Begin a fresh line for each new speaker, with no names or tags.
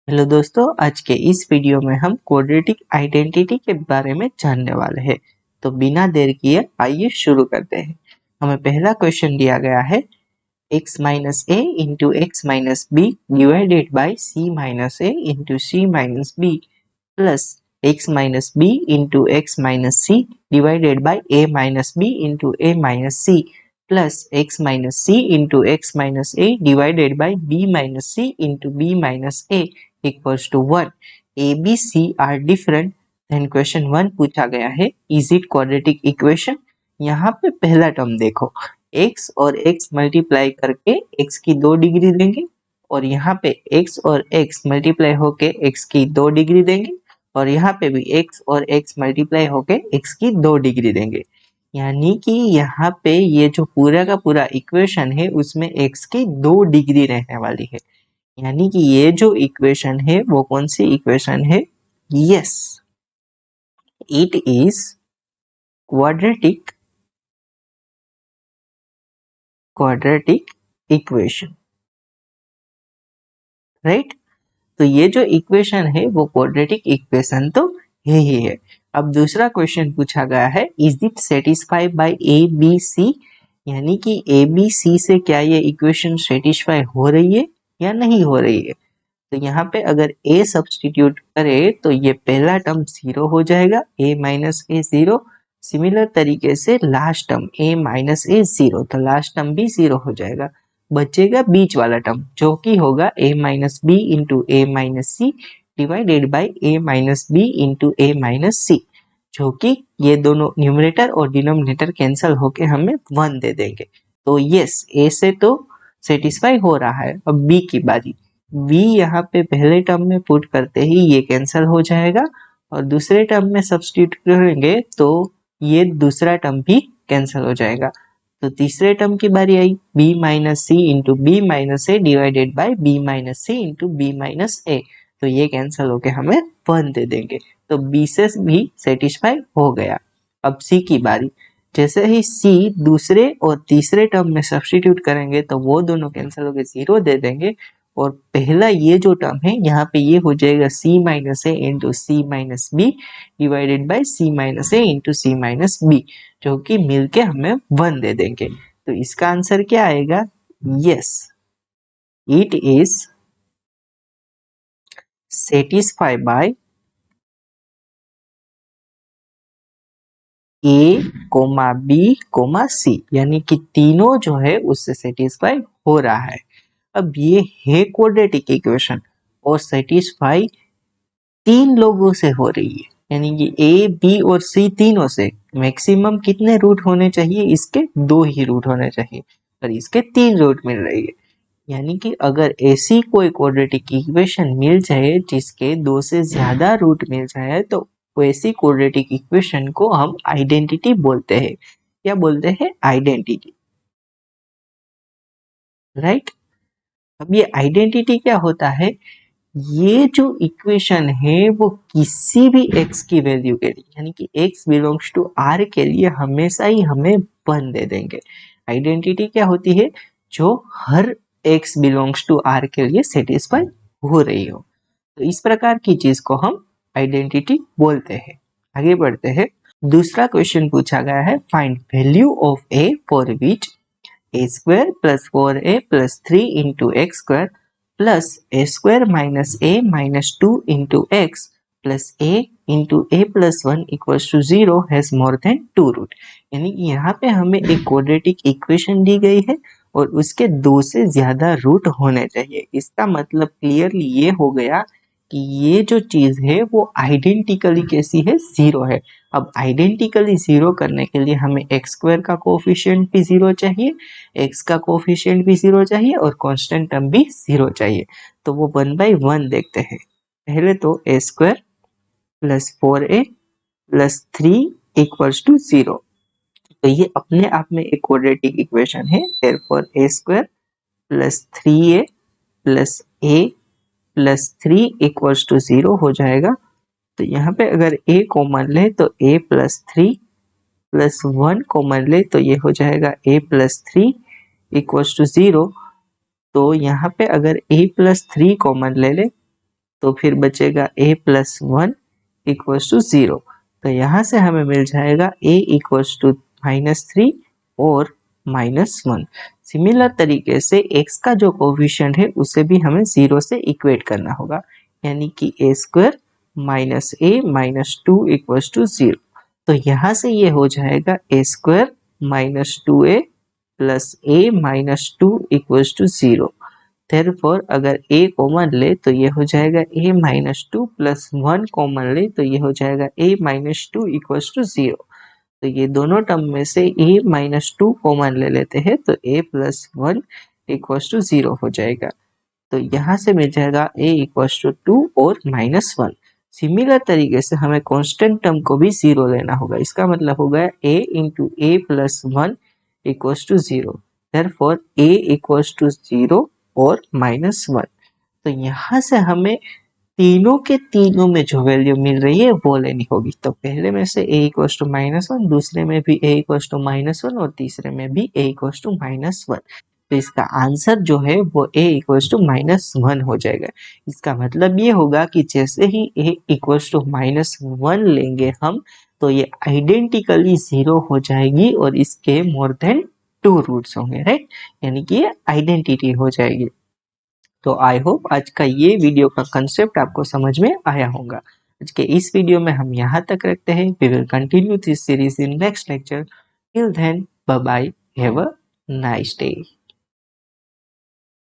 Hello दोस्तों, आज के इस वीडियो में हम क्वाड्रेटिक आइडेंटिटी के बारे में जानने वाले हैं। तो बिना देर किए आइए शुरू करते हैं। हमें पहला क्वेश्चन दिया गया है x minus A into X minus B divided by C minus A into C minus B plus X minus B into X minus C divided by A minus B into A minus C plus X minus C into X minus A divided by B minus C into B minus A equals to 1. A, B, C are different. Then question 1 पूछा गया है is it quadratic equation? यहाँ पे पहला term देखो, x और x multiply करके x की 2 डिग्री देंगे और यहाँ पे x और x मल्टीप्लाई होके x की 2 डिग्री देंगे और यहाँ पे भी x और x मल्टीप्लाई होके x की 2 डिग्री देंगे। यानी कि यहाँ पे ये जो पूरा का पूरा इक्वेशन है उसमें x की 2 डिग्री रहने वाली है। यानी कि ये जो इक्वेशन है वो कौन सी इक्वेशन है? Yes, it is quadratic equation, right. तो ये जो इक्वेशन है वो क्वाड्रेटिक इक्वेशन तो है ही है। अब दूसरा क्वेश्चन पूछा गया है is it satisfied by A B C, यानी कि ए बी सी से क्या ये इक्वेशन सेटिस्फाई हो रही है या नहीं हो रही है। तो यहाँ पे अगर a सब्सटीट्यूट करे तो ये पहला टर्म 0 हो जाएगा, a माइनस ए 0। सिमिलर तरीके से लास्ट टर्म a माइनस ए 0, तो लास्ट टर्म भी 0 हो जाएगा। बचेगा बीच वाला टर्म जो कि होगा a minus B into A minus C divided by a minus B into A minus C, जो कि ये दोनों न्यूमरेटर और डिनोमिनेटर कैंसिल होके हमें 1 दे देंगे। तो यस, a से तो सेटिस्फाई हो रहा है। अब b की बारी, v यहाँ पे पहले टर्म में पुट करते ही ये कैंसिल हो जाएगा और दूसरे टर्म में सब्स्टिट्यूट करेंगे तो ये दूसरा टर्म भी कैंसिल हो जाएगा। तो तीसरे टर्म की बारी आई, b minus C into B minus A divided by B minus C into B minus A, तो ये कैंसिल होके हमें 1 दे देंगे। तो b से भी सेटिस्फाई हो गया। अब c की बारी, जैसे ही c दूसरे और तीसरे टर्म में सब्स्टिट्यूट करेंगे तो वो दोनों कैंसिल होके 0 दे देंगे और पहला ये जो टर्म है यहाँ पे ये हो जाएगा c minus A into C minus B divided by C minus A into C minus B, जो कि मिलके हमें 1 दे देंगे। तो इसका आंसर क्या आएगा? Yes, it is satisfied by A comma B comma C, यानी कि तीनों जो है उससे सेटिस्फाई हो रहा है। अब ये है क्वाड्रेटिक इक्वेशन और सेटिस्फाई 3 लोगों से हो रही है, यानी कि ए बी और सी तीनों से। मैक्सिमम कितने रूट होने चाहिए? इसके 2 ही रूट होने चाहिए और इसके 3 रूट मिल रही है। यानी कि अगर ऐसी कोई क्वाड्रेटिक इक्वेशन मिल जाए जिसके 2 से ज्यादा रूट मिल जाए तो वैसी क्वाड्रेटिक इक्वेशन को हम आइडेंटिटी बोलते हैं। क्या बोलते हैं? Identity, right. अब ये आइडेंटिटी क्या होता है? ये जो इक्वेशन है वो किसी भी x की वैल्यू के लिए, यानी कि x बिलोंग्स टू r के लिए हमेशा ही हमें 1 दे देंगे। आइडेंटिटी क्या होती है? जो हर x बिलोंग्स टू r के लिए सेटिस्फाई हो रही हो। तो इस प्रकार की चीज को हम आइडेंटिटी बोलते हैं। आगे बढ़ते हैं। दूसरा क्वेश्चन पूछा गया है find value of a for which a square plus 4a plus 3 into x square plus a square minus a minus 2 into x plus a into a plus 1 equals to 0 has more than 2 root। यानी कि यहाँ पे हमें एक quadratic equation दी गई है और उसके 2 से ज्यादा रूट होने चाहिए। इसका मतलब क्लियरली ये हो गया कि ये जो चीज है वो आइडेंटिकली कैसी है? 0 है। अब आइडेंटिकली 0 करने के लिए हमें एक्स स्क्वायर का कोफिशिएंट भी 0 चाहिए, x का कोफिशिएंट भी 0 चाहिए और कांस्टेंट टर्म भी 0 चाहिए। तो वो 1/1 देखते हैं। पहले तो a square plus 4a plus 3 equals to 0। तो ये अपने आप में एक क्वाड्रेटिक इक्वेशन है। Therefore a square plus 3a plus a plus 3 equals to 0 हो जाएगा। तो यहाँ पे अगर a कॉमन ले तो a प्लस 3 प्लस 1 कॉमन ले तो ये हो जाएगा a प्लस 3 इक्वल्स टू 0। तो यहाँ पे अगर a प्लस 3 कॉमन ले ले तो फिर बचेगा a प्लस 1 इक्वल्स टू 0। तो यहाँ से हमें मिल जाएगा a इक्वल्स टू -3 और -1। सिमिलर तरीके से x का जो कोफिशिएंट है उसे भी हमें 0 से इक्वेट करना होगा, यानी कि a square minus a minus 2 equals to 0। तो यहाँ से ये हो जाएगा a square minus 2a plus a minus 2 equals to 0। Therefore अगर a कॉमन ले तो ये हो जाएगा a माइनस 2 प्लस 1 कॉमन ले तो ये हो जाएगा a माइनस 2 इक्वल्स टू 0। तो ये दोनों टर्म में से a माइनस 2 कॉमन ले लेते हैं तो a प्लस 1 इक्वल्स टू 0 हो जाएगा। तो यहाँ से मिल जाएगा a इक्वल्स टू 2 और -1। सिमिलर तरीके से हमें कांस्टेंट टर्म को भी 0 लेना होगा। इसका मतलब होगा a into a plus 1 equals to 0। Therefore a equals to 0 और -1। तो यहाँ से हमें तीनों के तीनों में जो वैल्यू मिल रही है वो लेनी होगी। तो पहले में से a इक्वल्स टू -1, दूसरे में भी a इक्वल्स टू -1 और तीसरे में भी a इक्वल्स टू -1। तो इसका आंसर जो है वो a इक्वल्स टू -1 हो जाएगा। इसका मतलब ये होगा कि जैसे ही a इक्वल्स टू -1 लेंगे हम तो ये आइडेंटिकली 0 हो जाएगी और इसके मोर देन 2 रूट्स होंगे, राइट, यानी कि ये आइडेंटिटी हो जाएगी। तो आई होप आज का ये वीडियो का कंसेप्ट आपको समझ में आया होगा। आज के इस वीडियो में हम यहाँ तक रखते हैं। We will continue this series in next lecture. Till then bye bye, have a nice day.